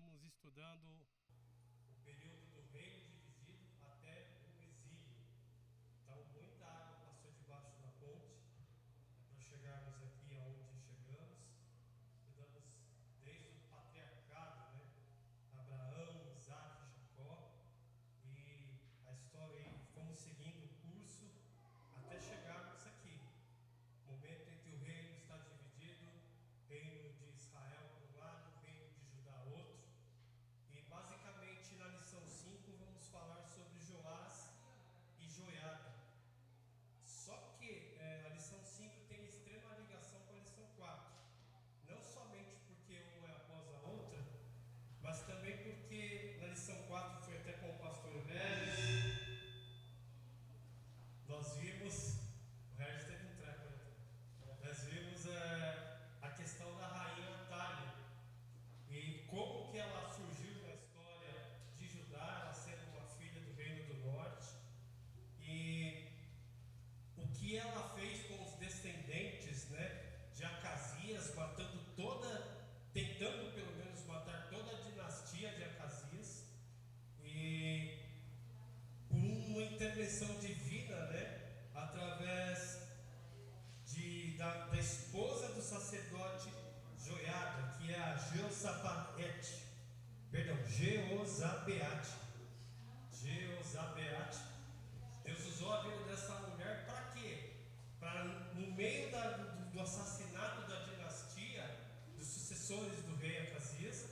estamos estudando o período do reino dividido até o exílio. Então, muita água passou debaixo da ponte para chegarmos aqui aonde chegamos. Estudamos desde o patriarcado, né? Abraão, Isaac, Jacó, e a história, e fomos seguindo o curso até chegarmos aqui. Momento em que o reino está dividido, reino de Israel por um lado, reino de Judá outro. E basicamente na lição 5 vamos falar sobre Joás e Joiada. Só que a lição 5 tem extrema ligação com a lição 4. Não somente porque uma é após a outra, mas também porque na lição 4 foi até com o pastor Regis. Nós vimos, o Regis teve um treco, né? Nós vimos a questão da rainha Atália e como que ela surgiu na história de Judá, ela sendo uma filha do reino do norte, e o que ela fez com os descendentes, né, de Acasias, tentando pelo menos matar toda a dinastia de Acasias, e por uma intervenção divina, né, através da esposa do sacerdote Joiada, que é a Jeozabeate. Deus usou a vida dessa mulher para quê? Para, no meio do assassinato da dinastia, dos sucessores do rei Acasias,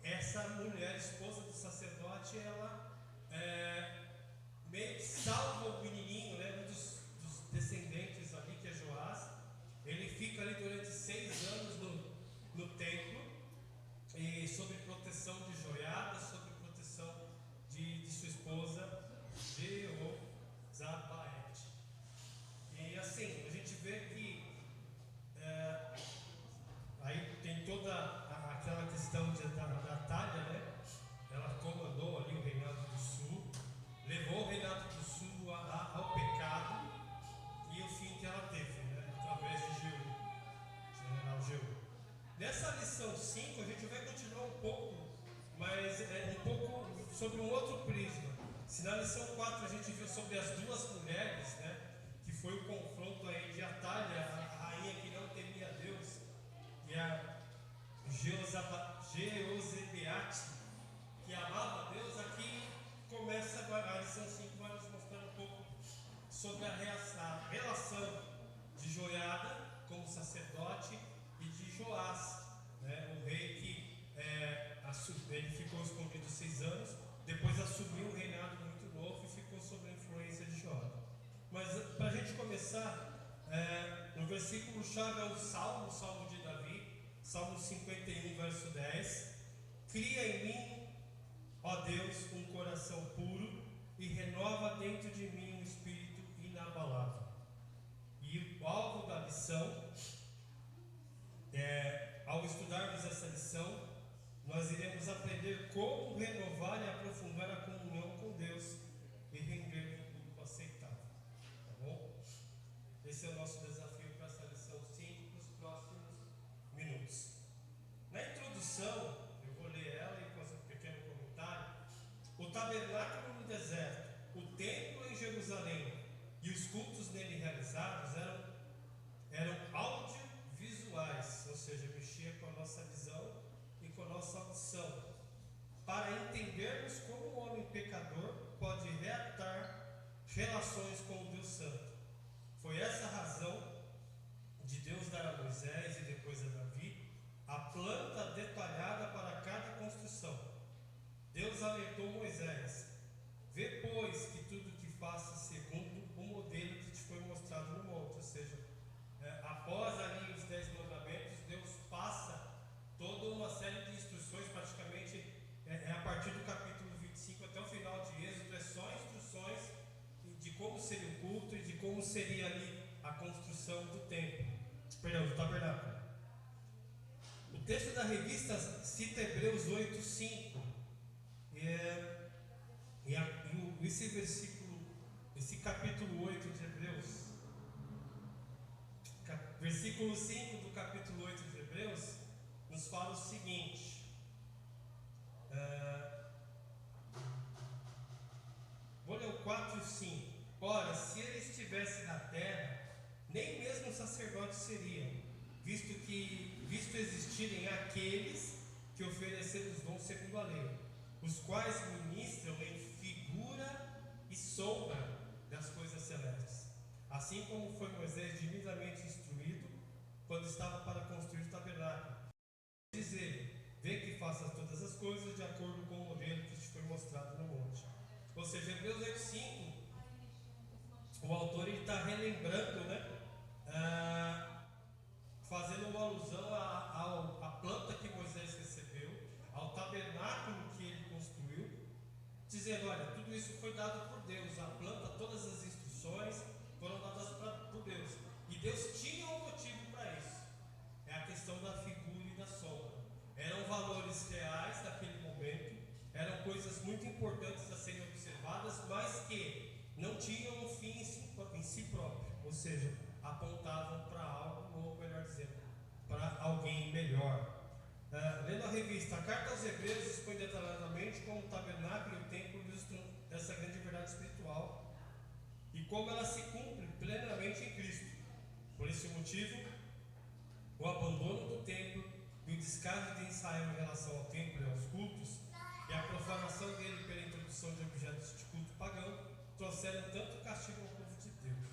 essa mulher, esposa do sacerdote, ela meio que salva o menininho, né, um dos descendentes ali, que é Joás. Ele fica ali durante 6 anos no templo, e sob proteção de Joiada, sob proteção de sua esposa Jeozabaete. E assim, a gente vê que aí tem toda aquela questão da Atália, né? Ela comandou ali o reinado do sul, levou o reinado do sul ao pecado, e o fim que ela teve, né? Através de general Jeú. Nessa lição 5 a gente vai continuar um pouco, mas um pouco sobre um outro prisma. Se na lição 4 a gente viu sobre as duas mulheres, né, que foi o confronto aí de Atália, a rainha que não temia Deus, e a Jeozabeate, que amava Deus. Aqui começa a lição 5, vai nos mostrar um pouco sobre a relação de Joiada como sacerdote e de Joás, né, o rei que ele ficou escondido 6 anos, depois assumiu um reinado muito novo e ficou sob a influência de Joiada. Mas para a gente começar, no versículo chave é o Salmo de Davi, Salmo 51, verso 10: Cria em mim, ó Deus, um coração puro, e renova dentro de mim um espírito inabalável. E o alvo da lição, ao estudarmos essa lição, nós iremos aprender como renovar e aprofundar a comunhão com Deus e render um culto aceitável. Tá bom? Esse é o nosso desafio para essa lição 5, para os próximos minutos. Na introdução, eu vou ler ela e fazer um pequeno comentário. O tabernáculo no deserto, o templo em Jerusalém e os cultos nele realizados eram audiovisuais, ou seja, mexia com a nossa visão e com a nossa audição, para entendermos como o homem pecador pode reatar relações com o Deus Santo. Foi essa a razão de Deus dar a Moisés e depois a Davi a planta detalhada para cada construção. Deus alertou Moisés: vê, pois, que tudo que faça segundo o modelo que te foi mostrado no monte. Ou seja, após ali os 10 mandamentos, Deus passa toda uma série de instruções, praticamente a partir do capítulo 25 até o final de Êxodo, é só instruções de como seria o culto e de como seria ali a construção do templo, do tabernáculo. O texto da revista cita Hebreus 8:5, esse capítulo 8 de Hebreus, versículo 5 do capítulo 8 de Hebreus, nos fala o seguinte: Vou ler o 4 e 5. Ora, se ele estivesse na terra, nem mesmo sacerdotes seriam, visto existirem aqueles que ofereceram os dons segundo a lei, os quais ministram em figura e sombra das coisas celestes. Assim como foi Moisés divinamente instruído quando estava para construir o tabernáculo. Dizer, vê que faças todas as coisas de acordo com o modelo que te foi mostrado no monte. Ou seja, Hebreus 8:5, o autor está relembrando, né? Fazendo uma alusão à planta que Moisés recebeu, ao tabernáculo que ele construiu, dizendo: olha, tudo isso foi dado por Deus, a planta, todas as instruções foram dadas por Deus, e Deus tinha um motivo para isso. É a questão da figura e da sombra. Eram valores reais daquele momento, eram coisas muito importantes a serem observadas, mas que não tinham um fim em si próprio, ou seja, apontavam para algo, ou melhor dizendo, para alguém melhor. Lendo a revista, a carta aos Hebreus expõe detalhadamente como o tabernáculo e o templo ilustram essa grande verdade espiritual e como ela se cumpre plenamente em Cristo. Por esse motivo, o abandono do templo e o descaso de Israel em relação ao templo e aos cultos e a profanação dele pela introdução de objetos de culto pagão trouxeram tanto castigo ao povo de Deus.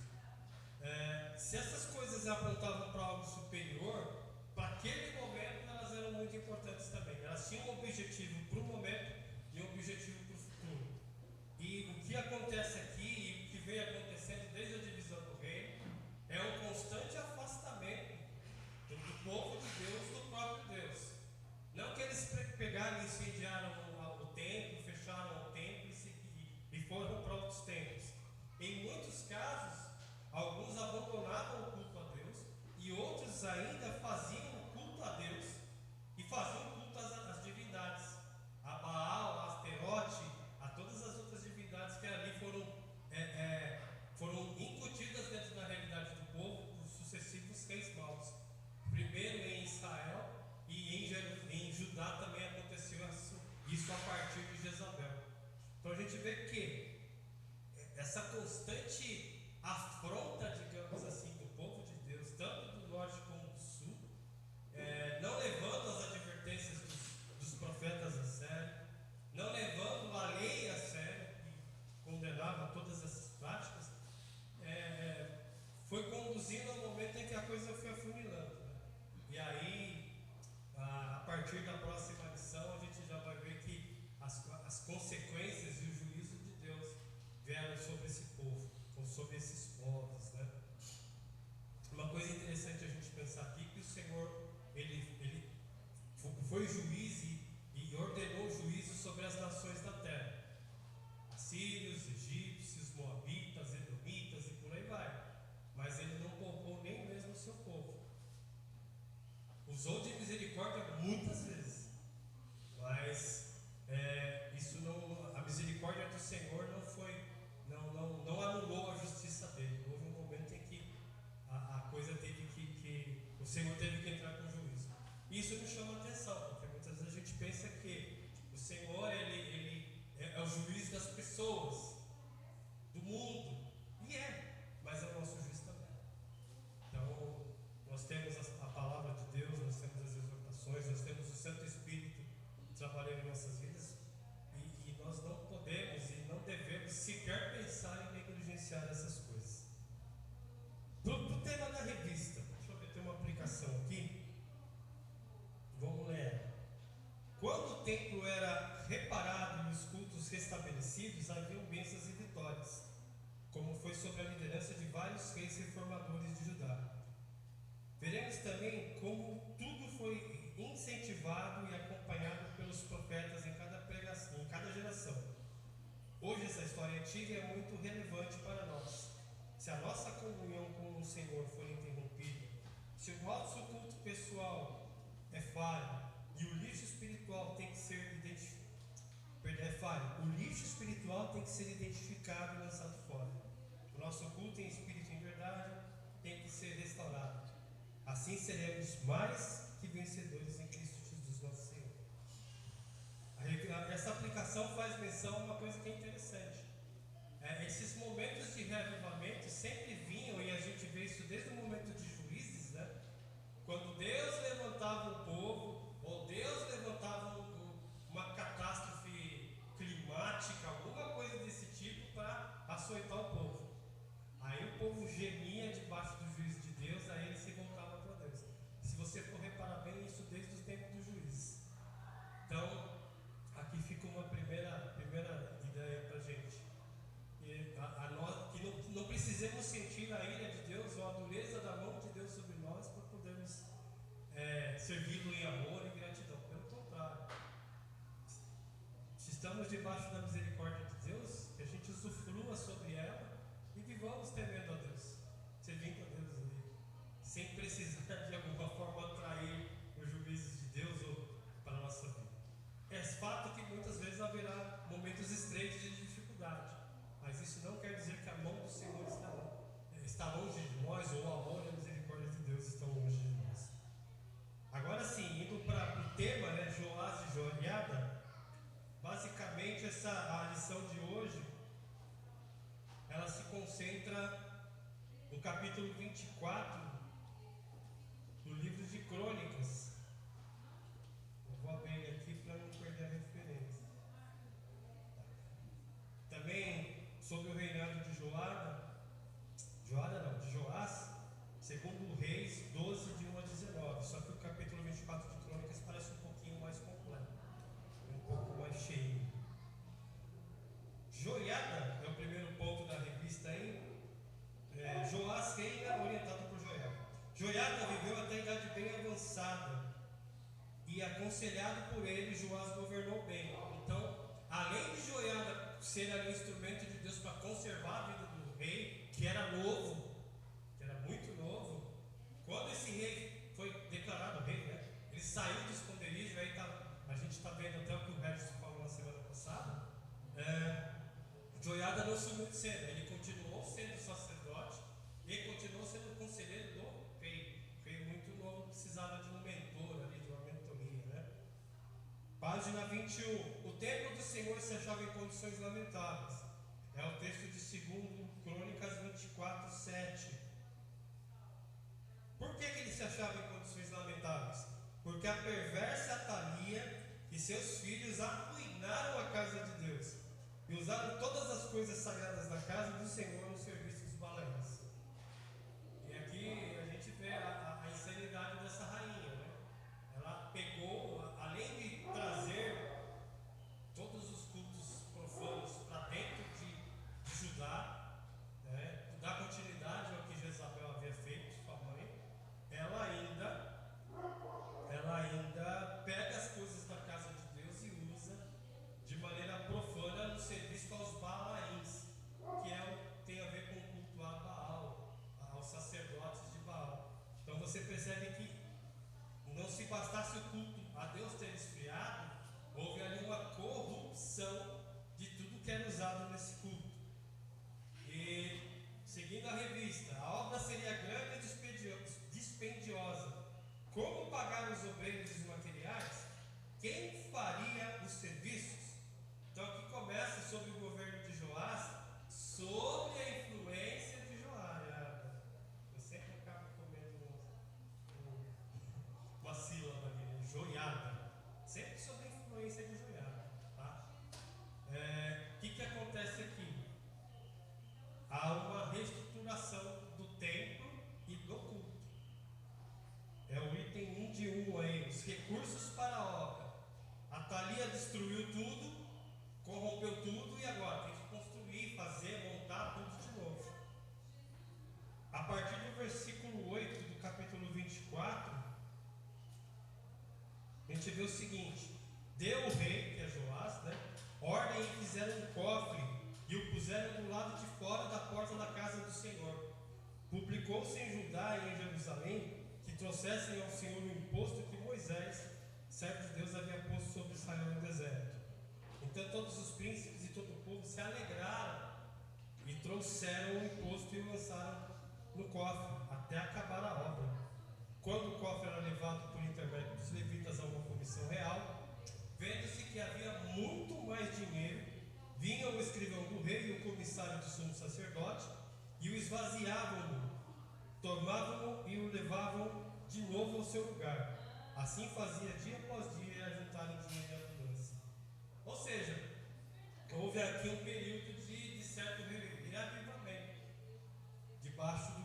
Se essas coisas apontavam para algo superior, para aquele momento elas eram muito importantes também. Elas tinham um objetivo para o momento e um objetivo para o futuro. E o que acontece aqui, e o que vem acontecendo desde a divisão do reino, é um constante afastamento do povo de Deus do próprio Deus. Não que eles pegaram e incendiaram o templo, fecharam o templo e foram para outros templos. Em muitos casos, alguns abandonavam o culto a Deus e outros ainda faziam o culto a Deus e faziam culto às divindades, a Baal, a Asterote, a todas as outras divindades que ali foram incutidas dentro da realidade do povo por sucessivos reis maus. Primeiro em Israel e em Judá também aconteceu isso a partir de Jezabel. Então a gente vê que essa constante afronta, digamos assim, do povo de Deus, tanto do norte como do sul, não levando as advertências dos profetas a sério, não levando a lei a sério, que condenava todas essas práticas, foi conduzindo ao momento em que a coisa foi afunilando. Né? E aí, a partir da próxima lição, a gente já vai ver que as consequências e o juízo de Deus vieram sobre esse povo, ou sobre esses povos, né? Uma coisa interessante a gente pensar aqui, que o Senhor, ele foi juiz e ordenou juízo sobre as nações da terra, assírios, egípcios, moabitas, edomitas e por aí vai, mas ele não poupou nem mesmo o seu povo. Usou de misericórdia muitas vezes, mas a misericórdia do Senhor não anulou a justiça dele. Houve um momento em que a coisa teve o Senhor teve que entrar com juízo. Isso me chama a atenção, porque muitas vezes a gente pensa que o Senhor ele é o juiz das pessoas, do mundo, e mas é o nosso juiz também. Então, nós temos a palavra de Deus, nós temos as exortações, nós temos o Santo Espírito trabalhando em nossas vidas, e nós não podemos e não devemos sequer pensar em negligenciar essas coisas. Para o tema da revista, deixa eu ver, tem uma aplicação aqui. Vamos ler. Quando o templo era reparado e os cultos restabelecidos, haviam bênçãos e vitórias, como foi sob a liderança de vários reis reformadores de Judá. Veremos também como tudo foi incentivado e acompanhado pelos profetas em cada pregação, em cada geração. Hoje essa história antiga é muito relevante para nós. Se a nossa comunhão com o Senhor for interrompida, se o nosso culto pessoal é falho e o lixo espiritual tem que ser identificado e lançado fora. O nosso culto em espírito e em verdade tem que ser restaurado. Assim seremos mais que vencedores em Cristo Jesus, nosso Senhor. gemia debaixo do juízo de Deus, aí ele se voltava para Deus. Se você for reparar bem, isso desde os tempos dos juízes. Então, aqui fica uma primeira ideia para a gente. Que não precisemos sentir a ira de Deus ou a dureza da mão de Deus sobre nós para podermos servi-lo em amor e gratidão. Pelo contrário, se estamos debaixo da misericórdia de Deus, que a gente usufrua sobre ela e vivamos temendo a Deus, servindo a Deus ali, sem precisar de alguma forma atrair os juízos de Deus ou para a nossa vida. É fato que muitas vezes haverá momentos estreitos de dificuldade, mas isso não quer dizer que a mão do Senhor está longe de nós, ou o amor e a misericórdia de Deus estão longe de nós. Agora sim, indo para o tema, Joás e Joiada, basicamente a lição de hoje, ela se concentra no capítulo 24 do livro de Crônicas. Eu vou abrir ele aqui para não perder a referência. Também sobre o reinado de Joás, segundo Reis 12, de 1 a 19. Só que o capítulo 24 de Crônicas parece um pouquinho mais completo, um pouco mais cheio. Joiada é o primeiro ponto da revista aí. Joás reina orientado por Joiada. Joiada viveu até a idade bem avançada e, aconselhado por ele, Joás governou bem. Então, além de Joiada ser ali um instrumento de Deus para conservar a vida do rei, que era novo, que era muito novo, quando esse rei foi declarado rei, ele saiu do esconderijo. Aí a gente está vendo até o que o Regis falou na semana passada. Joiada não sumiu de cena, ele continuou sendo sacerdote e continuou sendo conselheiro do rei. O rei muito novo precisava de um mentor ali, de uma mentoria, Página 21. O templo do Senhor se achava em condições lamentáveis. É o texto de 2 Crônicas 24, 7. Por que ele se achava em condições lamentáveis? Porque a perversa Atalia e seus filhos arruinaram a casa de Deus e usaram todas as coisas sagradas da casa do Senhor no serviço dos balaíns. E aqui a gente vê a insanidade dessa rainha, Ela pegou, além de trazer todos os cultos profanos para dentro de Judá, dar continuidade ao que Jezabel havia feito, sua mãe, ela ainda pega as coisas da casa de Deus e usa de maneira profana no serviço aos balaíns, que tem a ver com o culto a Baal, aos sacerdotes de Baal. Então você percebe que não se bastasse o culto a Deus ter esfriado, houve ali uma corrupção de tudo que era usado nesse culto. E, seguindo a revista, a obra seria grande e dispendiosa. Como pagar os obreiros e os materiais? Quem faria os serviços? Então aqui começa sobre o governo de Joás, sobre a influência de Joiada. Eu sempre acabo comendo uma sílaba ali, Joiada. Sempre sobre a influência de Joiada. O que acontece aqui? Há uma reestruturação do templo e do culto. É o item 1 de 1 aí, os recursos para a obra. Atalia destruiu tudo, corrompeu tudo e agora tem que construir, fazer, montar tudo de novo. A partir do versículo 8 do capítulo 24, a gente vê o seguinte: deu o rei, que é Joás, ordem e fizeram um cofre e o puseram do lado de fora da porta da casa do Senhor. Publicou-se em Judá e em Jerusalém que trouxessem ao Senhor o imposto que Moisés, servo de Deus, havia posto sobre Israel no deserto. Então todos os príncipes e todo o povo se alegraram e trouxeram o imposto e o lançaram no cofre até acabar a obra. Quando o cofre era levado por intermédio dos levitas a uma comissão real, vendo-se que havia muito mais dinheiro, vinha o escrivão do rei e o comissário do sumo sacerdote e o esvaziavam-no, tomavam-no e o levavam de novo ao seu lugar. Assim fazia dia após dia e ajuntaram dinheiro em abundância. Ou seja, houve aqui um período de certo reavivamento debaixo do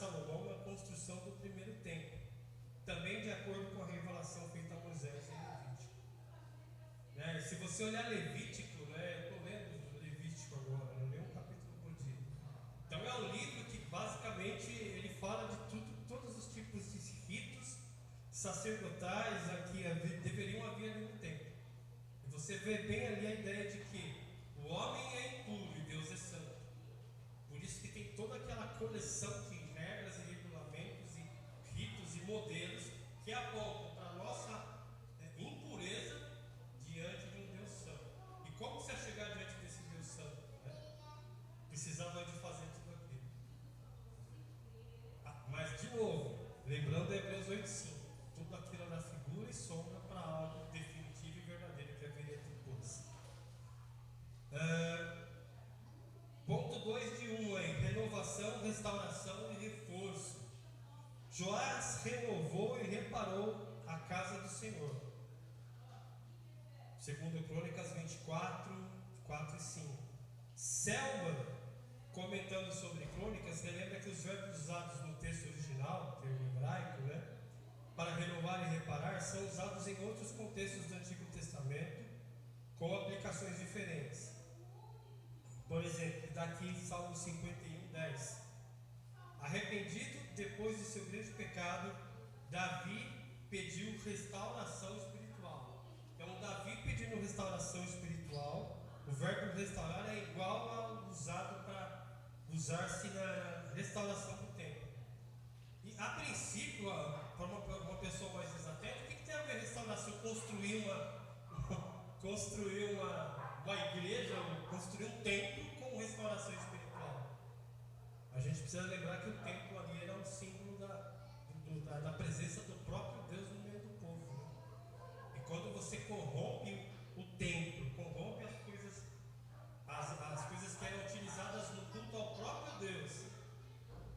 Salomão na construção do primeiro templo, também de acordo com a revelação feita a Moisés em Levítico. Se você olhar Levítico, eu estou lendo Levítico agora, eu leio um capítulo por dia. Então é um livro que basicamente ele fala de tudo, todos os tipos de ritos sacerdotais que deveriam haver ali no templo. E você vê bem ali a ideia de que o homem é impuro e Deus é santo. Por isso que tem toda aquela coleção de regras e regulamentos e ritos e modelos que apontam para a nossa impureza diante de um Deus santo. E como se chegar diante desse Deus santo? Precisava de fazer tudo aquilo. Mas de novo, lembrando Hebreus 8:5, tudo aquilo era figura e sombra para algo definitivo e verdadeiro que haveria depois. Ponto 2 de 1 aí, renovação, restauração e reforço. Joás renovou e reparou a casa do Senhor. Segundo Crônicas 24, 4 e 5. Selma, comentando sobre Crônicas, relembra que os verbos usados no texto original, termo hebraico, para renovar e reparar, são usados em outros contextos do Antigo Testamento, com aplicações diferentes. Por exemplo, daqui Salmo 51:10. Arrependido depois de seu grande pecado, Davi pediu restauração espiritual. Então, Davi pedindo restauração espiritual, o verbo restaurar é igual ao usado para usar-se na restauração do templo. E a princípio, para uma pessoa mais desatenta, o que tem a ver restauração? Construir uma igreja, construir um templo com restauração espiritual. A gente precisa lembrar que o templo ali era um símbolo da presença do próprio Deus no meio do povo. E quando você corrompe o templo, corrompe as coisas que eram utilizadas no culto ao próprio Deus,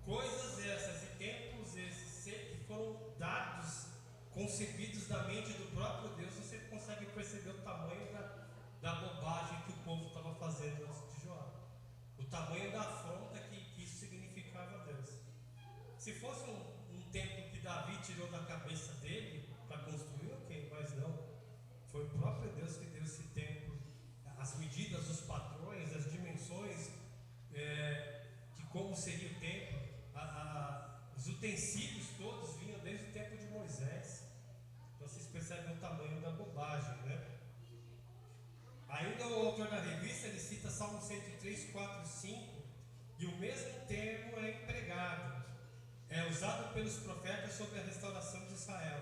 coisas essas e templos esses que foram dados, concebidos da mente do próprio Deus, você consegue perceber o tamanho da bobagem que o povo estava fazendo antes de Joá. O tamanho da afronta que isso significava a Deus. Se fosse um templo que Davi tirou da cabeça dele para construir, ok, mas não. Foi o próprio Deus que deu esse templo, as medidas, os padrões, as dimensões de como seria o templo. Os utensílios todos vinham desde o tempo de Moisés. Então vocês percebem o tamanho da bobagem, Ainda o autor da revista, ele cita Salmo 103, 4 e 5, e o mesmo termo é empregado, é usado pelos profetas sobre a restauração de Israel.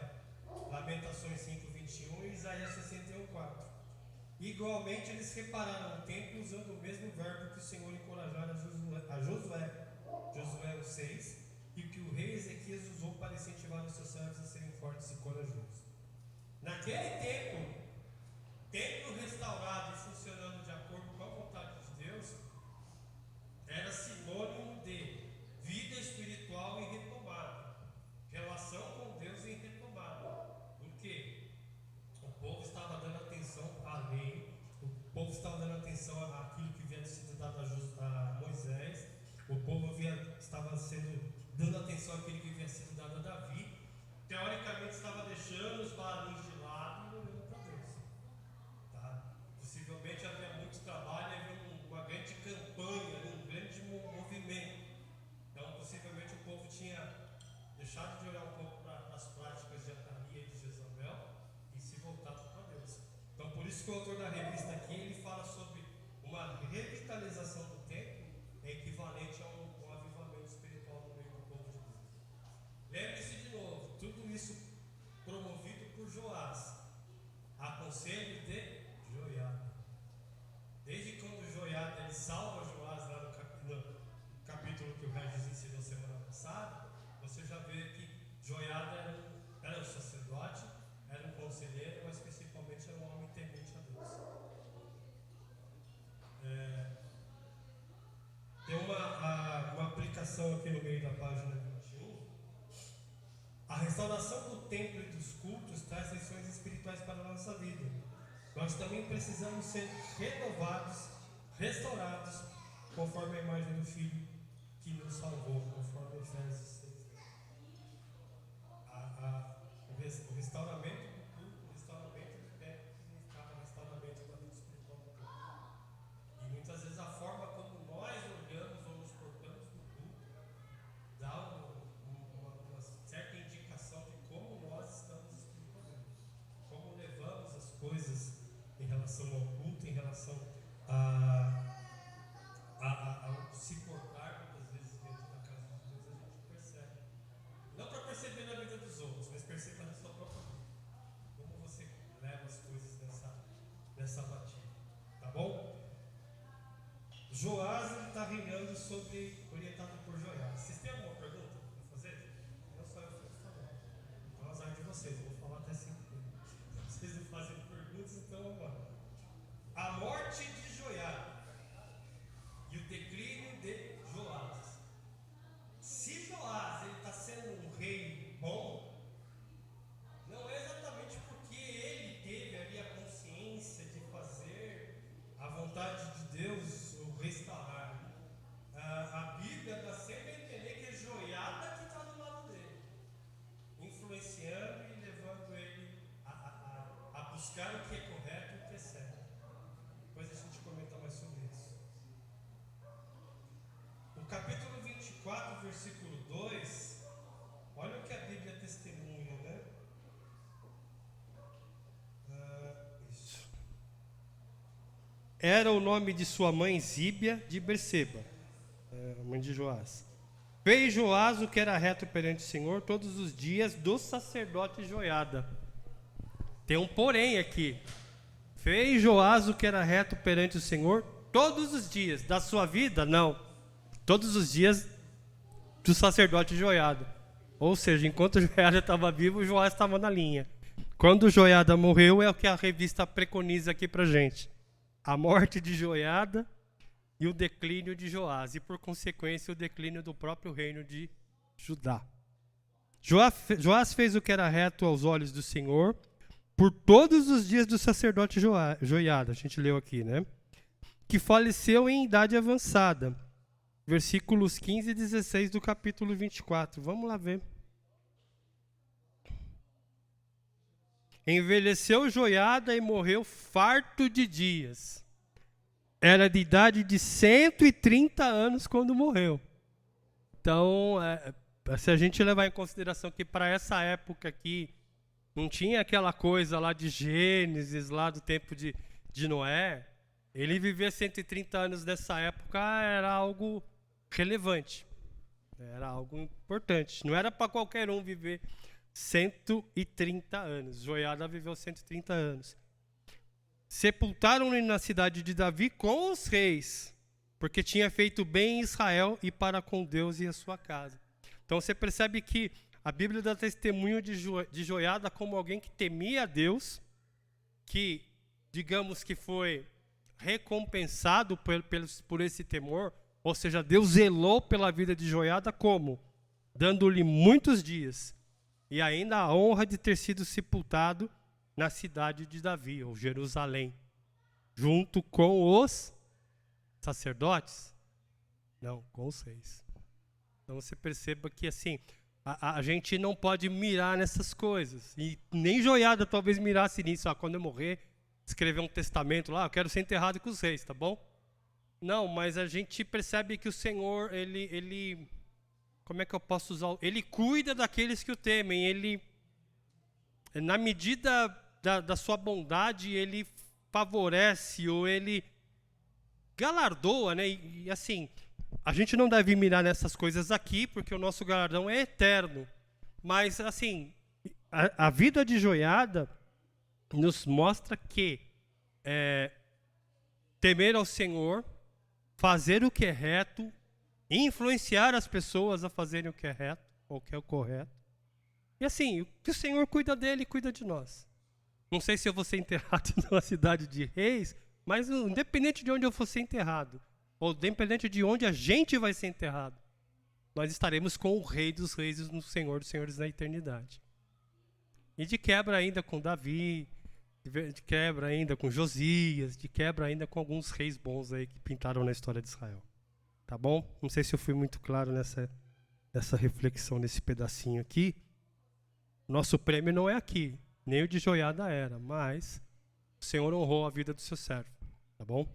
Lamentações 5, 21 e Isaías 61, 4. Igualmente, eles repararam o templo usando o mesmo verbo que o Senhor encorajara a Josué 6, e que o rei Ezequias usou para incentivar os seus servos a serem fortes e corajosos. Naquele tempo, templo restaurado e funcionando de acordo com a vontade de Deus era sinônimo de vida espiritual em retomada, relação com Deus em retomada. Por quê? O povo estava dando atenção à lei, o povo estava dando atenção àquilo que havia sido dado a Moisés, o povo estava dando atenção àquilo que havia sido dado a Davi. Teoricamente estava deixando os barulhos de lado e olhando para Deus. Possivelmente havia muito trabalho, havia uma grande campanha, um grande movimento. Então, possivelmente o povo tinha deixado de olhar um pouco para as práticas de Atalia e de Jezabel e se voltado para Deus. Então, por isso que o autor da revista aqui, ele fala sobre uma revitalização do templo equivalente a um avivamento espiritual no meio do povo de Deus. Lembre-se de novo, tudo isso promovido por Joás, a conselho de Joiada. Desde quando Joiada ele salva Joás lá no capítulo que o Regis ensinou semana passada, você já vê que Joiada era um sacerdote, era um conselheiro, mas principalmente era um homem temente a Deus. Tem uma aplicação aqui no meio da página 21. A restauração do templo e dos cultos traz lições espirituais para a nossa vida. Nós também precisamos ser renovados, restaurados, conforme a imagem do Filho que nos salvou, conforme Efésios o restauramento do culto, o restauramento do templo, significava restauramento da vida espiritual do povo. E muitas vezes a forma como nós olhamos ou nos portamos no culto dá uma certa indicação de como nós estamos espiritualmente, como levamos as coisas em relação ao culto, em relação ao se portar muitas vezes dentro da casa de Deus, a gente percebe. Não para perceber na vida dos outros, mas perceba na sua própria vida. Como você leva as coisas nessa batida. Tá bom? Joás está reinando orientado por Joiada. Vocês têm alguma pergunta para fazer? Não só eu fico falando. Então, azar de vocês, eu vou falar até 5 minutos. Vocês não fazem perguntas, então vamos lá. A morte de Joiada e o declínio de Joás. Se Joás está sendo um rei bom, não é exatamente porque ele teve ali a consciência de fazer a vontade de Deus ou restaurar. A Bíblia dá sempre a entender que é Joiada que está do lado dele, influenciando e levando ele a buscar o que é correto e o que é certo. Depois a gente comenta mais sobre isso. No capítulo 24, versículo 2, olha o que a Bíblia testemunha, né? Isso. Era o nome de sua mãe Zíbia de Berseba, mãe de Joás. Fez Joás o que era reto perante o Senhor todos os dias do sacerdote Joiada. Tem um porém aqui. Fez Joás o que era reto perante o Senhor todos os dias da sua vida? Não. Todos os dias do sacerdote Joiada. Ou seja, enquanto Joiada estava vivo, Joás estava na linha. Quando Joiada morreu, é o que a revista preconiza aqui pra gente. A morte de Joiada e o declínio de Joás. E por consequência, o declínio do próprio reino de Judá. Joás fez o que era reto aos olhos do Senhor por todos os dias do sacerdote Joiada. A gente leu aqui, né? Que faleceu em idade avançada. Versículos 15 e 16 do capítulo 24. Vamos lá ver. Envelheceu Joiada e morreu farto de dias. Era de idade de 130 anos quando morreu. Então, se a gente levar em consideração que para essa época aqui, não tinha aquela coisa lá de Gênesis, lá do tempo de Noé, ele viver 130 anos nessa época era algo relevante, era algo importante. Não era para qualquer um viver 130 anos. Joiada viveu 130 anos. Sepultaram-lhe na cidade de Davi com os reis, porque tinha feito bem em Israel e para com Deus e a sua casa. Então você percebe que a Bíblia dá testemunho de Joiada como alguém que temia a Deus, que, digamos que foi recompensado por esse temor, ou seja, Deus zelou pela vida de Joiada como? Dando-lhe muitos dias, e ainda a honra de ter sido sepultado na cidade de Davi, ou Jerusalém, junto com os sacerdotes? Não, com os reis. Então você perceba que assim, a gente não pode mirar nessas coisas, e nem Joiada talvez mirasse nisso, quando eu morrer, escrever um testamento lá, eu quero ser enterrado com os reis, tá bom? Não, mas a gente percebe que o Senhor, ele como é que eu posso usar? Ele cuida daqueles que o temem, ele, na medida da sua bondade, ele favorece ou ele galardoa, né? E assim, a gente não deve mirar nessas coisas aqui, porque o nosso galardão é eterno. Mas assim, a vida de Joiada nos mostra que temer ao Senhor, fazer o que é reto, influenciar as pessoas a fazerem o que é reto, ou o que é o correto. E assim, que o Senhor cuida dele e cuida de nós. Não sei se eu vou ser enterrado numa cidade de reis, mas independente de onde eu for ser enterrado, ou independente de onde a gente vai ser enterrado, nós estaremos com o Rei dos Reis e no Senhor dos Senhores na eternidade. E de quebra ainda com Davi, de quebra ainda com Josias, de quebra ainda com alguns reis bons aí que pintaram na história de Israel. Tá bom? Não sei se eu fui muito claro nessa reflexão, nesse pedacinho aqui. Nosso prêmio não é aqui, nem o de Joiada era, mas o Senhor honrou a vida do seu servo, tá bom?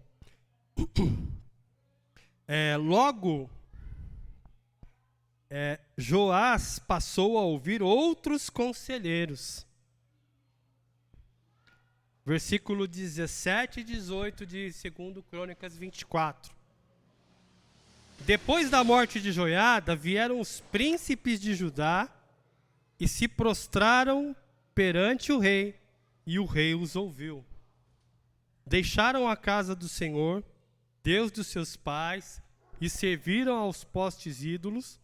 Logo, Joás passou a ouvir outros conselheiros. Versículo 17 e 18 de 2 Crônicas 24. Depois da morte de Joiada, vieram os príncipes de Judá e se prostraram perante o rei, e o rei os ouviu. Deixaram a casa do Senhor, Deus dos seus pais, e serviram aos postes ídolos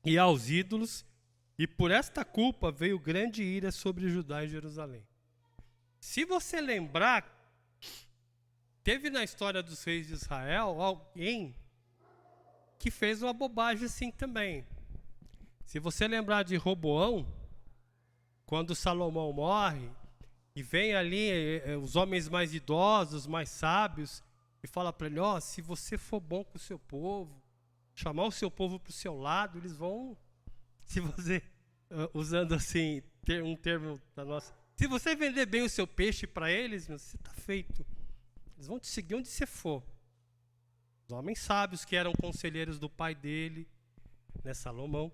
e aos ídolos, e por esta culpa veio grande ira sobre Judá e Jerusalém. Se você lembrar, teve na história dos reis de Israel alguém que fez uma bobagem assim também. Se você lembrar de Roboão, quando Salomão morre, e vem ali os homens mais idosos, mais sábios, e fala para ele, se você for bom com o seu povo, chamar o seu povo para o seu lado, eles vão, se você, usando assim, um termo da nossa, se você vender bem o seu peixe para eles, você está feito. Eles vão te seguir onde você for. Os homens sábios que eram conselheiros do pai dele, Salomão.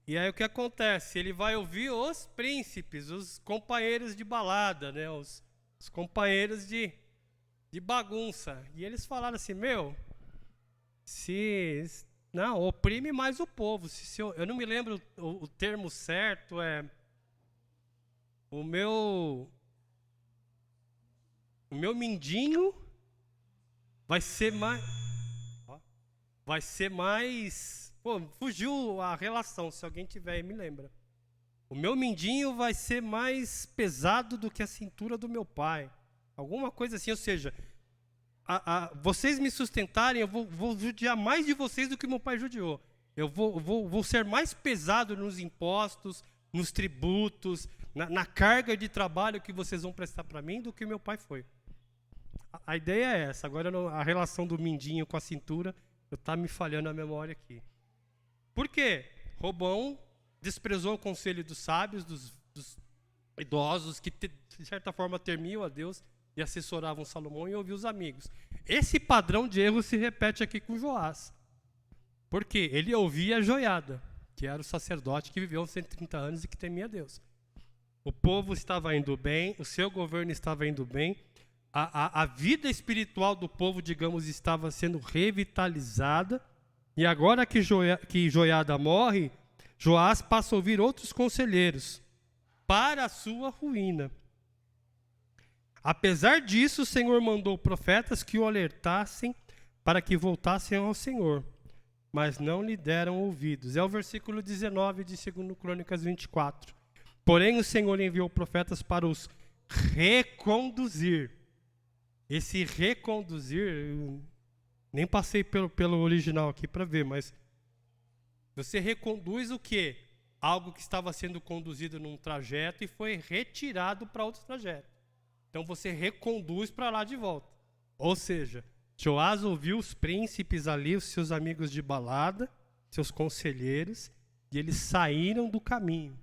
E aí o que acontece? Ele vai ouvir os príncipes, os companheiros de balada, os companheiros de bagunça. E eles falaram assim, não, oprime mais o povo. Eu não me lembro o termo certo, o meu mindinho vai ser mais, fugiu a relação, se alguém tiver aí me lembra. O meu mindinho vai ser mais pesado do que a cintura do meu pai. Alguma coisa assim, ou seja, vocês me sustentarem, eu vou judiar mais de vocês do que meu pai judiou. Eu vou ser mais pesado nos impostos, nos tributos, na carga de trabalho que vocês vão prestar para mim do que meu pai foi. A ideia é essa. Agora a relação do mindinho com a cintura, está me falhando a memória aqui. Por quê? Roboão desprezou o conselho dos sábios, dos idosos, que de certa forma temiam a Deus e assessoravam Salomão, e ouviu os amigos. Esse padrão de erro se repete aqui com Joás. Por quê? Ele ouvia a Joiada, que era o sacerdote que viveu 130 anos e que temia a Deus. O povo estava indo bem, o seu governo estava indo bem, a vida espiritual do povo, digamos, estava sendo revitalizada, e agora que Joiada morre, Joás passa a ouvir outros conselheiros para a sua ruína. Apesar disso, o Senhor mandou profetas que o alertassem para que voltassem ao Senhor, mas não lhe deram ouvidos. É o versículo 19 de 2 Crônicas 24. Porém, o Senhor enviou profetas para os reconduzir. Esse reconduzir, nem passei pelo original aqui para ver, mas você reconduz o quê? Algo que estava sendo conduzido num trajeto e foi retirado para outro trajeto. Então você reconduz para lá de volta. Ou seja, Joás ouviu os príncipes ali, os seus amigos de balada, seus conselheiros, e eles saíram do caminho.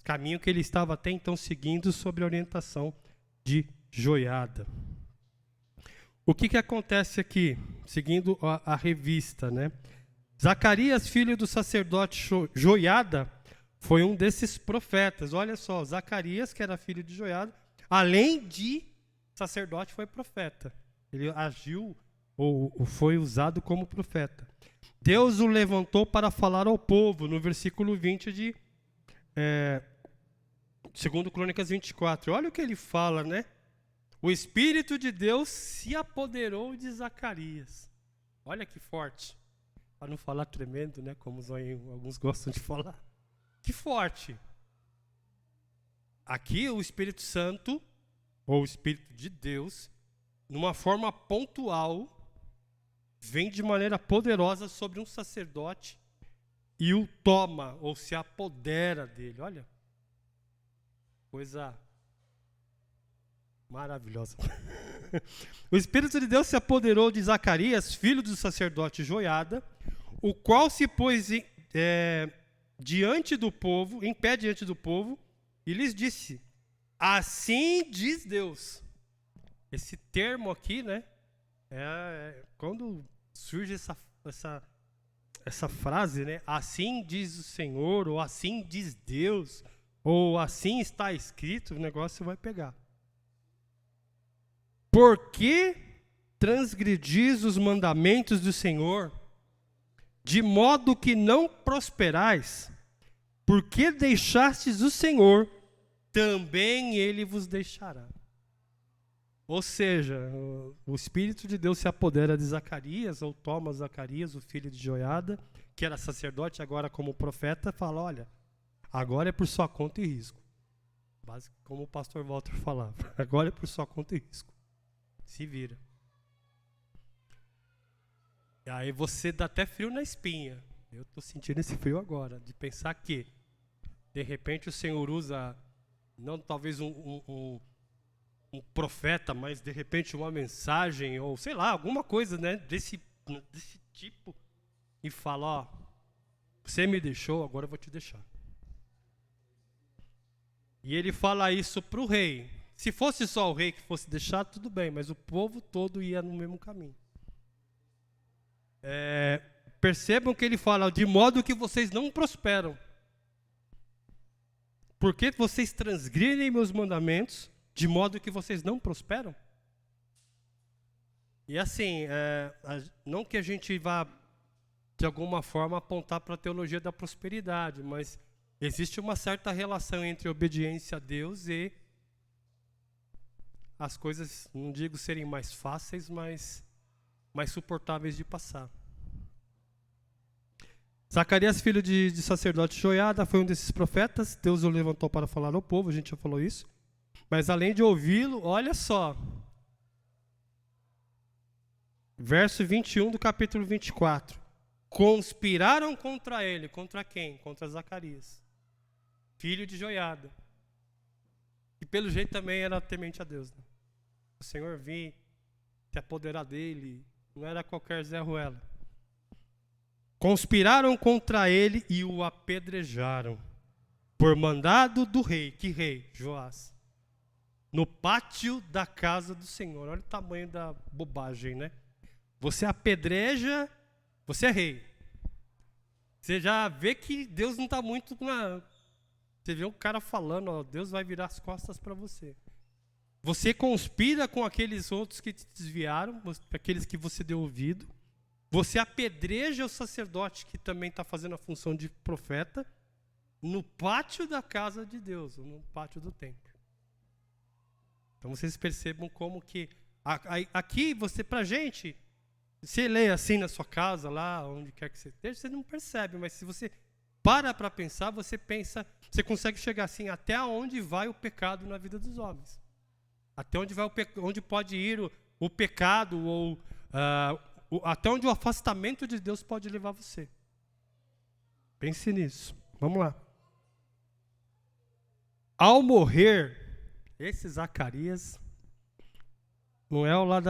Caminho que ele estava até então seguindo sob a orientação de Joiada. O que acontece aqui? Seguindo a revista, Zacarias, filho do sacerdote Joiada, foi um desses profetas. Olha só, Zacarias, que era filho de Joiada, além de sacerdote, foi profeta. Ele agiu ou foi usado como profeta. Deus o levantou para falar ao povo, no versículo 20 de 2 Crônicas 24. Olha o que ele fala, O Espírito de Deus se apoderou de Zacarias. Olha que forte. Para não falar tremendo, como alguns gostam de falar. Que forte. Aqui o Espírito Santo, ou o Espírito de Deus, numa forma pontual, vem de maneira poderosa sobre um sacerdote e o toma, ou se apodera dele. Olha, coisa maravilhosa. O Espírito de Deus se apoderou de Zacarias, filho do sacerdote Joiada, o qual se pôs diante do povo, em pé diante do povo, e lhes disse: assim diz Deus. Esse termo aqui, né? Quando surge essa frase, né? Assim diz o Senhor, ou assim diz Deus, ou assim está escrito, o negócio vai pegar. Por que transgredis os mandamentos do Senhor, de modo que não prosperais? Porque deixastes o Senhor, também Ele vos deixará. Ou seja, o Espírito de Deus se apodera de Zacarias, ou toma Zacarias, o filho de Joiada, que era sacerdote, agora como profeta, fala: olha, agora é por sua conta e risco. Como o pastor Walter falava, agora é por sua conta e risco. Se vira. E aí você dá até frio na espinha. Eu estou sentindo esse frio agora, de pensar que, de repente, o Senhor usa, não talvez um profeta, mas de repente uma mensagem, ou sei lá, alguma coisa, né, desse tipo, e fala: ó, você me deixou, agora eu vou te deixar. E ele fala isso para o rei. Se fosse só o rei que fosse deixado, tudo bem, mas o povo todo ia no mesmo caminho. Percebam que ele fala: de modo que vocês não prosperam. Porque vocês transgridem meus mandamentos, de modo que vocês não prosperam? E assim, não que a gente vá, de alguma forma, apontar para a teologia da prosperidade, mas existe uma certa relação entre obediência a Deus e as coisas, não digo serem mais fáceis, mas mais suportáveis de passar. Zacarias, filho de sacerdote Joiada, foi um desses profetas. Deus o levantou para falar ao povo, a gente já falou isso. Mas além de ouvi-lo, olha só. Verso 21 do capítulo 24. Conspiraram contra ele. Contra quem? Contra Zacarias, filho de Joiada. E pelo jeito também era temente a Deus, né? O Senhor vir se apoderar dele. Não era qualquer Zé Ruela. Conspiraram contra ele e o apedrejaram, por mandado do rei. Que rei? Joás. No pátio da casa do Senhor. Olha o tamanho da bobagem, né? Você apedreja, você é rei. Você já vê que Deus não está muito na... Você vê um cara falando: ó, Deus vai virar as costas para você. Você conspira com aqueles outros que te desviaram, aqueles que você deu ouvido. Você apedreja o sacerdote que também está fazendo a função de profeta no pátio da casa de Deus, no pátio do templo. Então vocês percebam como que aqui pra gente, você lê assim na sua casa, lá onde quer que você esteja, você não percebe, mas se você para pensar, você consegue chegar assim, até onde vai o pecado na vida dos homens. Até onde pode ir o pecado, ou até onde o afastamento de Deus pode levar você. Pense nisso. Vamos lá. Ao morrer, esse Zacarias não é o lá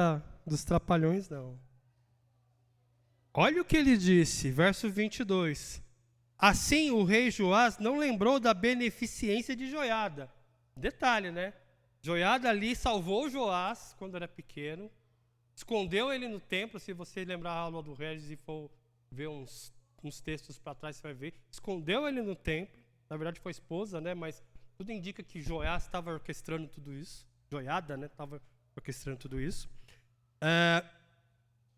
dos Trapalhões, não. Olha o que ele disse, verso 22. Assim o rei Joás não lembrou da beneficência de Joiada. Detalhe, né? Joiada ali salvou Joás quando era pequeno. Escondeu ele no templo. Se você lembrar a aula do Regis e for ver uns textos para trás, você vai ver. Escondeu ele no templo. Na verdade foi a esposa, né? Mas tudo indica que Joás estava orquestrando tudo isso. Joiada, né? Estava orquestrando tudo isso.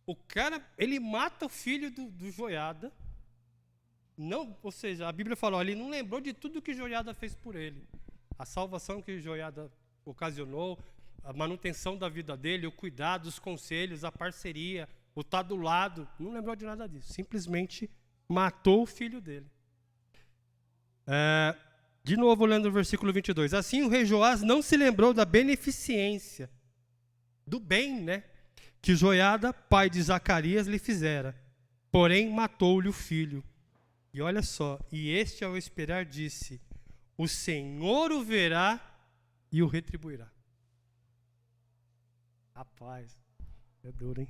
O cara, ele mata o filho do Joiada. Não, ou seja, a Bíblia fala: ele não lembrou de tudo que Joiada fez por ele. A salvação que Joiada ocasionou, a manutenção da vida dele, o cuidado, os conselhos, a parceria, o estar do lado. Não lembrou de nada disso. Simplesmente matou o filho dele. De novo, lendo o versículo 22. Assim o rei Joás não se lembrou da beneficência, do bem, né, que Joiada, pai de Zacarias, lhe fizera. Porém, matou-lhe o filho. E olha só, e este ao esperar disse: o Senhor o verá e o retribuirá. Rapaz, é duro, hein?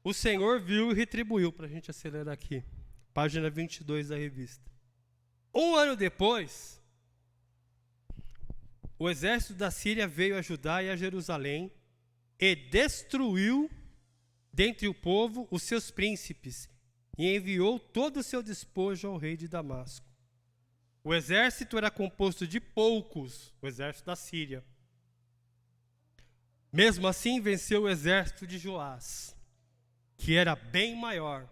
o Senhor viu e retribuiu, para a gente acelerar aqui. Página 22 da revista. 1 ano depois, o exército da Síria veio a Judá e a Jerusalém e destruiu dentre o povo os seus príncipes e enviou todo o seu despojo ao rei de Damasco. O exército era composto de poucos, o exército da Síria. Mesmo assim, venceu o exército de Joás, que era bem maior.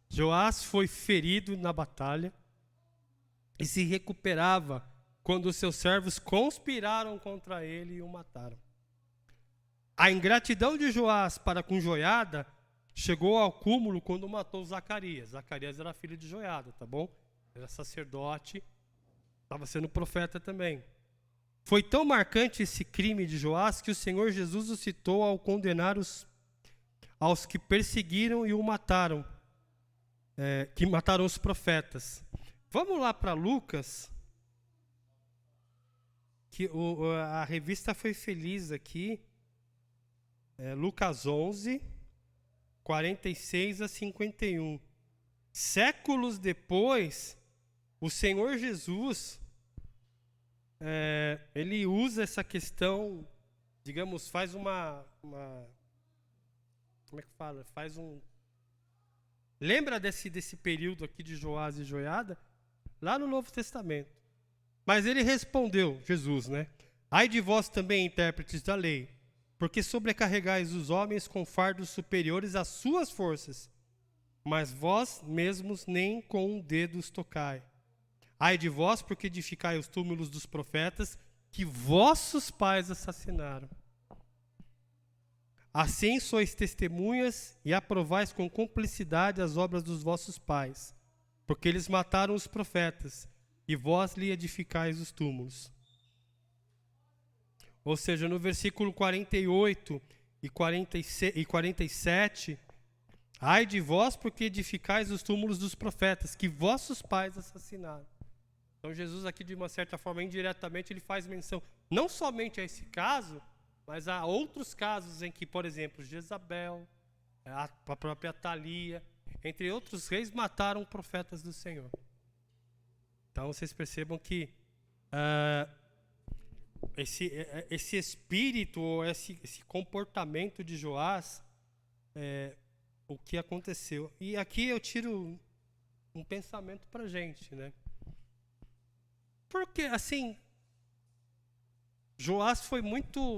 Joás foi ferido na batalha e se recuperava quando os seus servos conspiraram contra ele e o mataram. A ingratidão de Joás para com Joiada chegou ao cúmulo quando matou Zacarias. Zacarias era filho de Joiada, tá bom? Era sacerdote, estava sendo profeta também. Foi tão marcante esse crime de Joás que o Senhor Jesus o citou ao condenar aos que perseguiram e o mataram, que mataram os profetas. Vamos lá para Lucas, que a revista foi feliz aqui, Lucas 11, 46 a 51. Séculos depois, o Senhor Jesus, ele usa essa questão, digamos, faz uma como é que fala? Lembra desse período aqui de Joás e Joiada? Lá no Novo Testamento. Mas ele respondeu, Jesus, né? Ai de vós também, intérpretes da lei, porque sobrecarregais os homens com fardos superiores às suas forças, mas vós mesmos nem com um dedo os tocai. Ai de vós, porque edificai os túmulos dos profetas que vossos pais assassinaram. Assim sois testemunhas e aprovais com cumplicidade as obras dos vossos pais, porque eles mataram os profetas, e vós lhe edificais os túmulos. Ou seja, no versículo 48 e 47, ai de vós, porque edificais os túmulos dos profetas, que vossos pais assassinaram. Então Jesus aqui, de uma certa forma, indiretamente, ele faz menção, não somente a esse caso, mas há outros casos em que, por exemplo, Jezabel, a própria Atalia, entre outros reis, mataram profetas do Senhor. Então vocês percebam que esse espírito, ou esse comportamento de Joás, o que aconteceu. E aqui eu tiro um pensamento para a gente, né? Porque, assim, Joás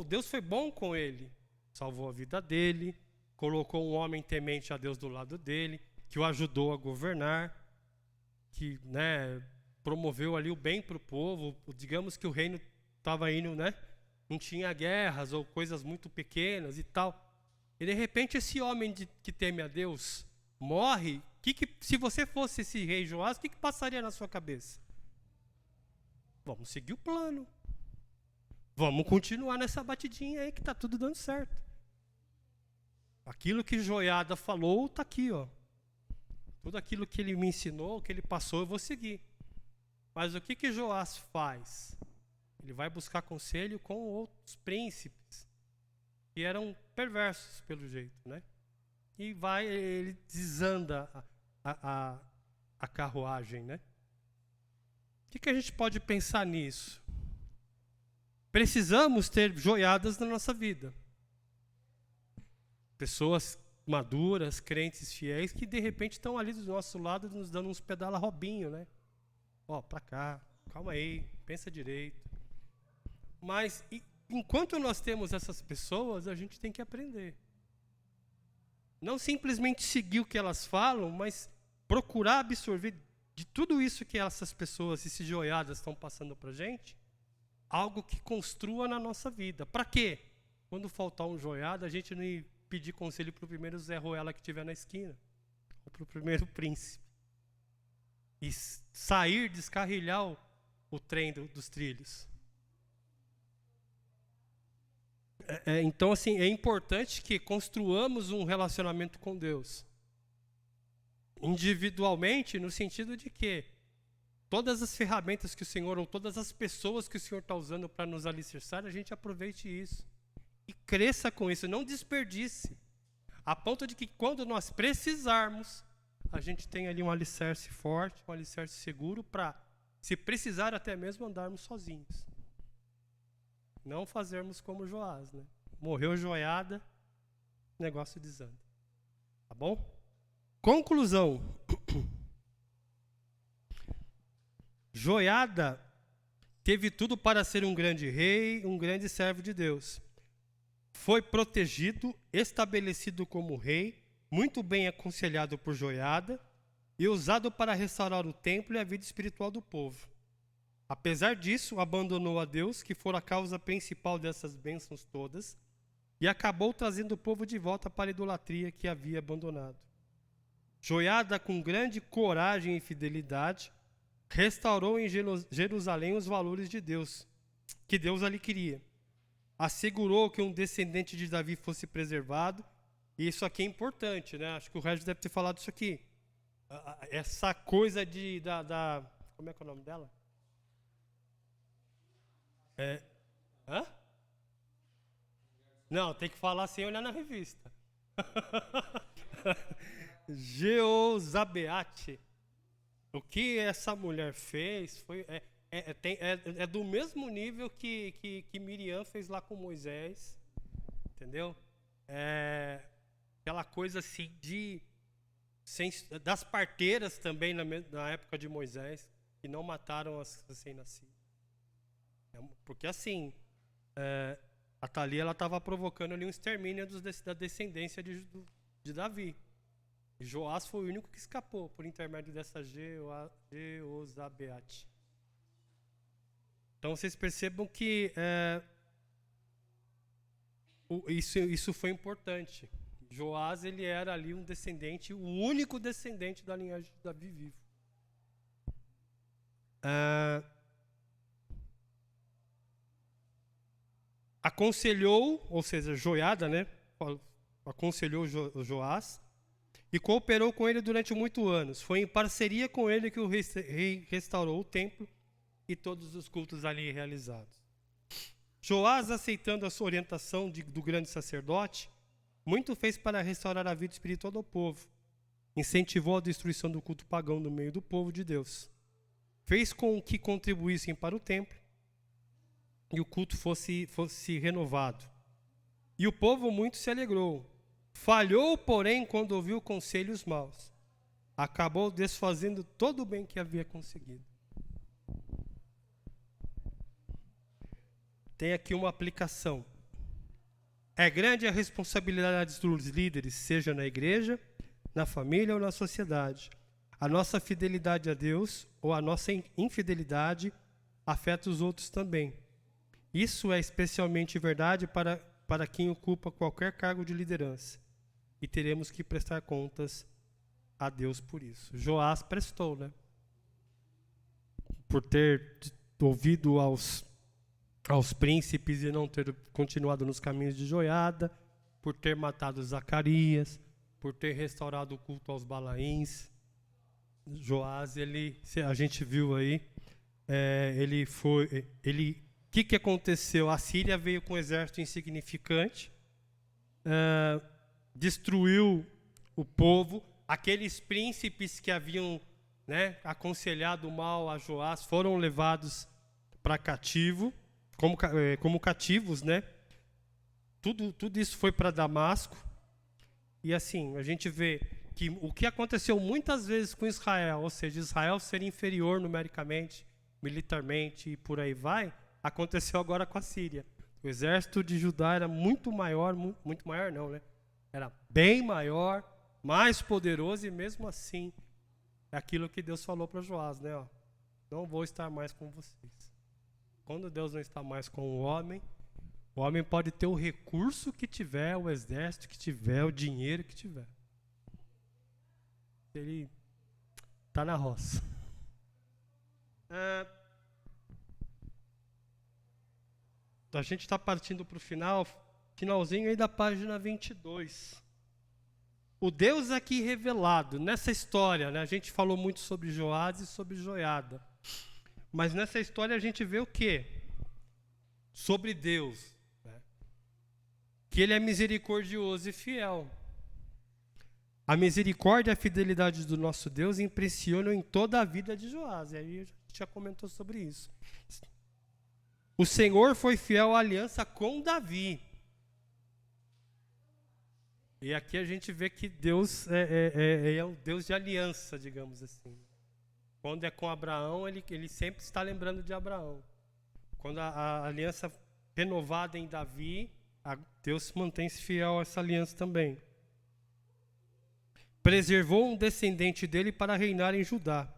Deus foi bom com ele, salvou a vida dele, colocou um homem temente a Deus do lado dele, que o ajudou a governar, que, né, promoveu ali o bem para o povo. Digamos que o reino estava indo, né, não tinha guerras ou coisas muito pequenas e tal. E de repente esse homem que teme a Deus morre. Se você fosse esse rei Joás, o que passaria na sua cabeça? Vamos seguir o plano. Vamos continuar nessa batidinha aí que está tudo dando certo. Aquilo que Joiada falou está aqui, ó. Tudo aquilo que ele me ensinou, que ele passou, eu vou seguir. Mas o que Joás faz? Ele vai buscar conselho com outros príncipes, que eram perversos pelo jeito, né? E ele desanda a carruagem, né? O que a gente pode pensar nisso? Precisamos ter joiadas na nossa vida. Pessoas maduras, crentes fiéis, que de repente estão ali do nosso lado nos dando uns pedala robinho, né? Ó, pra cá, calma aí, pensa direito. Mas enquanto nós temos essas pessoas, a gente tem que aprender. Não simplesmente seguir o que elas falam, mas procurar absorver de tudo isso que essas pessoas, esses joiadas estão passando pra gente, algo que construa na nossa vida. Para quê? Quando faltar um joiada, a gente não ir pedir conselho para o primeiro Zé Ruela que estiver na esquina, ou para o primeiro príncipe. E sair, descarrilhar o trem dos trilhos. Então, assim, é importante que construamos um relacionamento com Deus. Individualmente, no sentido de que todas as ferramentas que o Senhor, ou todas as pessoas que o Senhor está usando para nos alicerçar, a gente aproveite isso. E cresça com isso, não desperdice. A ponto de que quando nós precisarmos, a gente tem ali um alicerce forte, um alicerce seguro para, se precisar, até mesmo andarmos sozinhos. Não fazermos como Joás, né? Morreu joiada, negócio desanda. Tá bom? Conclusão. Joiada teve tudo para ser um grande rei, um grande servo de Deus. Foi protegido, estabelecido como rei, muito bem aconselhado por Joiada e usado para restaurar o templo e a vida espiritual do povo. Apesar disso, abandonou a Deus, que fora a causa principal dessas bênçãos todas, e acabou trazendo o povo de volta para a idolatria que havia abandonado. Joiada, com grande coragem e fidelidade, restaurou em Jerusalém os valores de Deus, que Deus ali queria. Assegurou que um descendente de Davi fosse preservado, e isso aqui é importante, né? Acho que o Regis deve ter falado isso aqui. Essa coisa como é que é o nome dela? Hã? Não, tem que falar sem olhar na revista. Jeozabeate. O que essa mulher fez é do mesmo nível que Miriam fez lá com Moisés. Entendeu? Aquela coisa assim das parteiras também na época de Moisés, que não mataram as recém-nascidas. Porque assim, a Thalia estava provocando ali um extermínio da descendência de Davi. E Joás foi o único que escapou por intermédio dessa Jeozabeate. Então vocês percebam que isso foi importante. Joás, ele era ali um descendente, o único descendente da linhagem de Davi vivo. Aconselhou, ou seja, Joiada, né? Aconselhou Joás e cooperou com ele durante muitos anos. Foi em parceria com ele que o rei restaurou o templo e todos os cultos ali realizados. Joás, aceitando a sua orientação do grande sacerdote, muito fez para restaurar a vida espiritual do povo. Incentivou a destruição do culto pagão no meio do povo de Deus. Fez com que contribuíssem para o templo e o culto fosse renovado. E o povo muito se alegrou. Falhou, porém, quando ouviu conselhos maus. Acabou desfazendo todo o bem que havia conseguido. Tem aqui uma aplicação. É grande a responsabilidade dos líderes, seja na igreja, na família ou na sociedade. A nossa fidelidade a Deus ou a nossa infidelidade afeta os outros também. Isso é especialmente verdade para quem ocupa qualquer cargo de liderança. E teremos que prestar contas a Deus por isso. Joás prestou, né? Por ter ouvido aos príncipes e não ter continuado nos caminhos de Joiada, por ter matado Zacarias, por ter restaurado o culto aos Balaíns. Joás, a gente viu aí, o que aconteceu? A Síria veio com um exército insignificante, destruiu o povo. Aqueles príncipes que haviam, né, aconselhado mal a Joás foram levados para cativo, como cativos, né? Tudo isso foi para Damasco. E assim, a gente vê que o que aconteceu muitas vezes com Israel, ou seja, Israel ser inferior numericamente, militarmente e por aí vai, aconteceu agora com a Síria. O exército de Judá era muito maior não, né? Era bem maior, mais poderoso, e mesmo assim, é aquilo que Deus falou para Joás, né? Ó, não vou estar mais com vocês. Quando Deus não está mais com o homem pode ter o recurso que tiver, o exército que tiver, o dinheiro que tiver. Ele está na roça. A gente está partindo para o finalzinho aí da página 22. O Deus aqui revelado, nessa história, né? A gente falou muito sobre Joás e sobre Joiada. Mas nessa história a gente vê o quê? Sobre Deus. Né? Que Ele é misericordioso e fiel. A misericórdia e a fidelidade do nosso Deus impressionam em toda a vida de Joás. E aí a gente já comentou sobre isso. O Senhor foi fiel à aliança com Davi. E aqui a gente vê que Deus é um Deus de aliança, digamos assim. Quando é com Abraão, ele sempre está lembrando de Abraão. Quando a aliança renovada em Davi, Deus mantém-se fiel a essa aliança também. Preservou um descendente dele para reinar em Judá.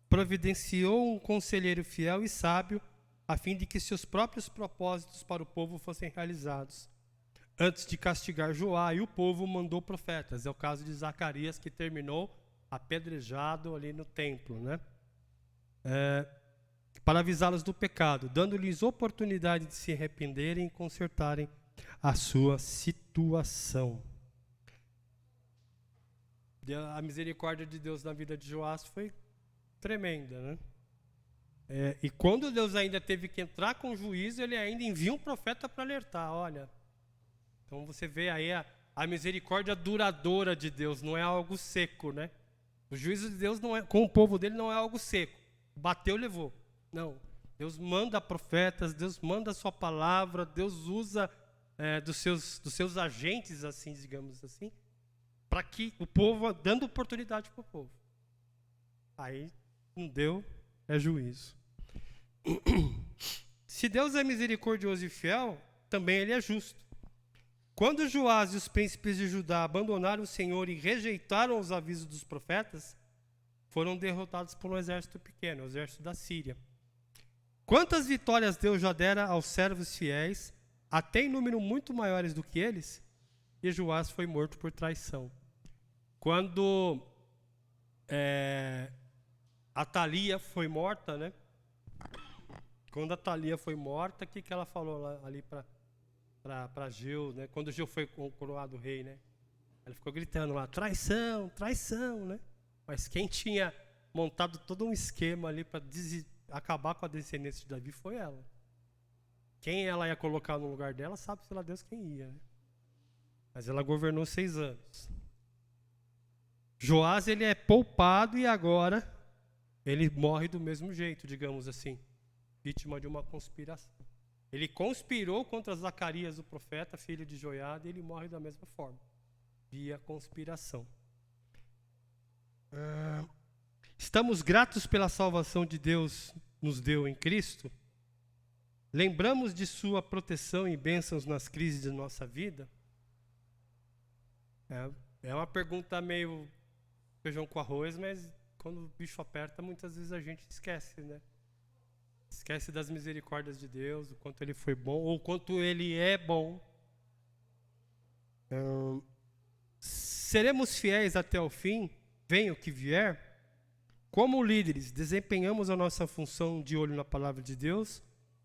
Providenciou um conselheiro fiel e sábio, a fim de que seus próprios propósitos para o povo fossem realizados. Antes de castigar Joá e o povo, mandou profetas. É o caso de Zacarias, que terminou apedrejado ali no templo, né? Para avisá-los do pecado, dando-lhes oportunidade de se arrependerem e consertarem a sua situação. A misericórdia de Deus na vida de Joás foi tremenda, né? E quando Deus ainda teve que entrar com juízo, ele ainda envia um profeta para alertar, olha. Então você vê aí a misericórdia duradoura de Deus, não é algo seco, né? O juízo de Deus não é, com o povo dele não é algo seco. Bateu, levou. Não. Deus manda profetas, Deus manda a sua palavra, Deus usa dos seus agentes, assim, digamos assim, para que o povo, dando oportunidade para o povo. Aí não deu, é juízo. Se Deus é misericordioso e fiel, também ele é justo. Quando Joás e os príncipes de Judá abandonaram o Senhor e rejeitaram os avisos dos profetas, foram derrotados por um exército pequeno, o exército da Síria. Quantas vitórias Deus já dera aos servos fiéis, até em número muito maiores do que eles, e Joás foi morto por traição. Quando Atalia foi morta, né? Quando Atalia foi morta, o que ela falou ali para Geu, né? Quando Geu foi coroado rei, né? Ela ficou gritando lá, traição, traição, né? Mas quem tinha montado todo um esquema ali para acabar com a descendência de Davi foi ela. Quem ela ia colocar no lugar dela, sabe-se lá Deus quem ia, né? Mas ela governou 6 anos. Joás, ele é poupado e agora ele morre do mesmo jeito, digamos assim, vítima de uma conspiração. Ele conspirou contra Zacarias, o profeta, filho de Joiada, e ele morre da mesma forma, via conspiração. Estamos gratos pela salvação de Deus nos deu em Cristo? Lembramos de sua proteção e bênçãos nas crises de nossa vida? É uma pergunta meio feijão com arroz, mas quando o bicho aperta, muitas vezes a gente esquece, né? Esquece das misericórdias de Deus, o quanto ele foi bom, ou o quanto ele é bom. Seremos fiéis até o fim, venha o que vier? Como líderes, desempenhamos a nossa função de olho na palavra de Deus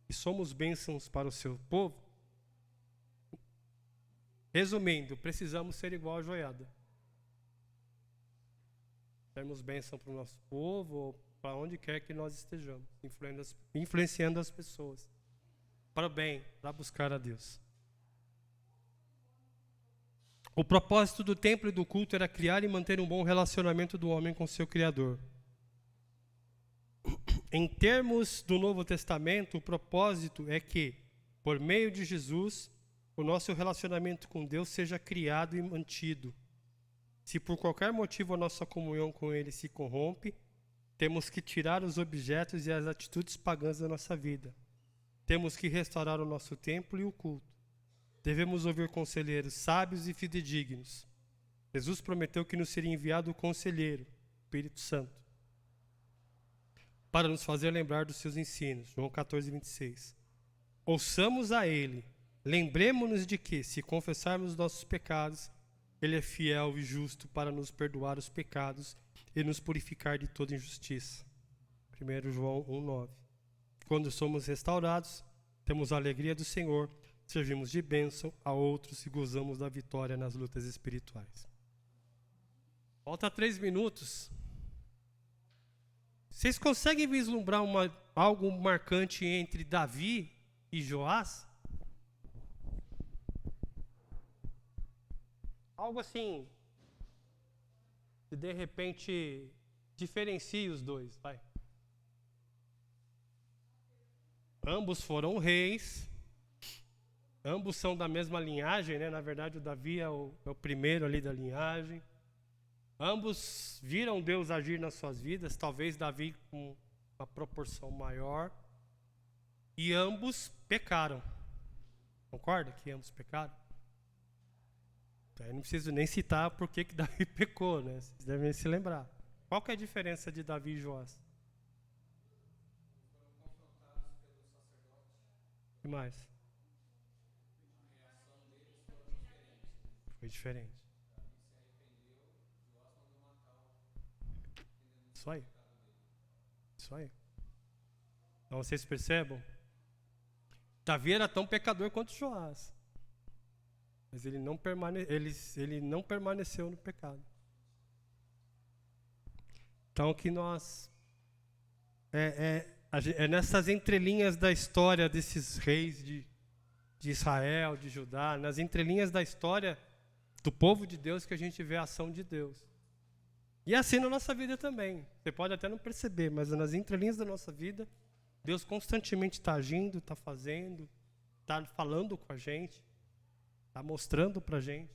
e somos bênçãos para o seu povo? Resumindo, precisamos ser igual a Joiada. Sermos bênção para o nosso povo, ou para onde quer que nós estejamos, influenciando as pessoas para o bem, para buscar a Deus. O propósito do templo e do culto era criar e manter um bom relacionamento do homem com seu Criador. Em termos do Novo Testamento, o propósito é que, por meio de Jesus, o nosso relacionamento com Deus seja criado e mantido. Se por qualquer motivo a nossa comunhão com Ele se corrompe, temos que tirar os objetos e as atitudes pagãs da nossa vida. Temos que restaurar o nosso templo e o culto. Devemos ouvir conselheiros sábios e fidedignos. Jesus prometeu que nos seria enviado o conselheiro, o Espírito Santo, para nos fazer lembrar dos seus ensinos. João 14, 26. Ouçamos a Ele. Lembremos-nos de que, se confessarmos nossos pecados, Ele é fiel e justo para nos perdoar os pecados e nos purificar de toda injustiça. 1 João 1,9. Quando somos restaurados, temos a alegria do Senhor, servimos de bênção a outros e gozamos da vitória nas lutas espirituais. Falta 3 minutos. Vocês conseguem vislumbrar algo marcante entre Davi e Joás? Algo assim, se de repente diferencie os dois, vai. Ambos foram reis, ambos são da mesma linhagem, né? Na verdade, o Davi é o primeiro ali da linhagem. Ambos viram Deus agir nas suas vidas, talvez Davi com uma proporção maior. E ambos pecaram. Concorda que ambos pecaram? Eu não preciso nem citar por que Davi pecou, né? Vocês devem se lembrar. Qual que é a diferença de Davi e Joás? O que mais? Foi diferente. Isso aí. Isso aí. Então vocês percebam? Davi era tão pecador quanto Joás. Mas ele não permaneceu no pecado. Então que nós... É nessas entrelinhas da história desses reis de Israel, de Judá, nas entrelinhas da história do povo de Deus que a gente vê a ação de Deus. E é assim na nossa vida também. Você pode até não perceber, mas nas entrelinhas da nossa vida, Deus constantemente está agindo, está fazendo, está falando com a gente, está mostrando para a gente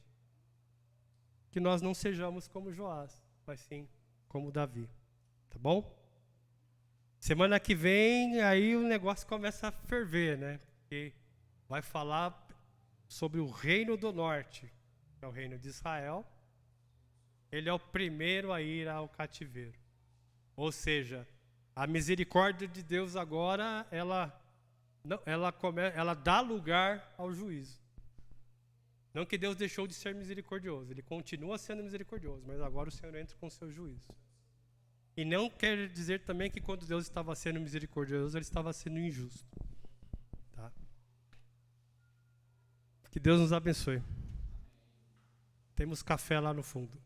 que nós não sejamos como Joás, mas sim como Davi. Tá bom? Semana que vem, aí o negócio começa a ferver, né? Porque vai falar sobre o reino do norte, que é o reino de Israel. Ele é o primeiro a ir ao cativeiro. Ou seja, a misericórdia de Deus agora, ela dá lugar ao juízo. Não que Deus deixou de ser misericordioso, Ele continua sendo misericordioso, mas agora o Senhor entra com o seu juízo. E não quer dizer também que quando Deus estava sendo misericordioso, Ele estava sendo injusto. Tá? Que Deus nos abençoe. Temos café lá no fundo.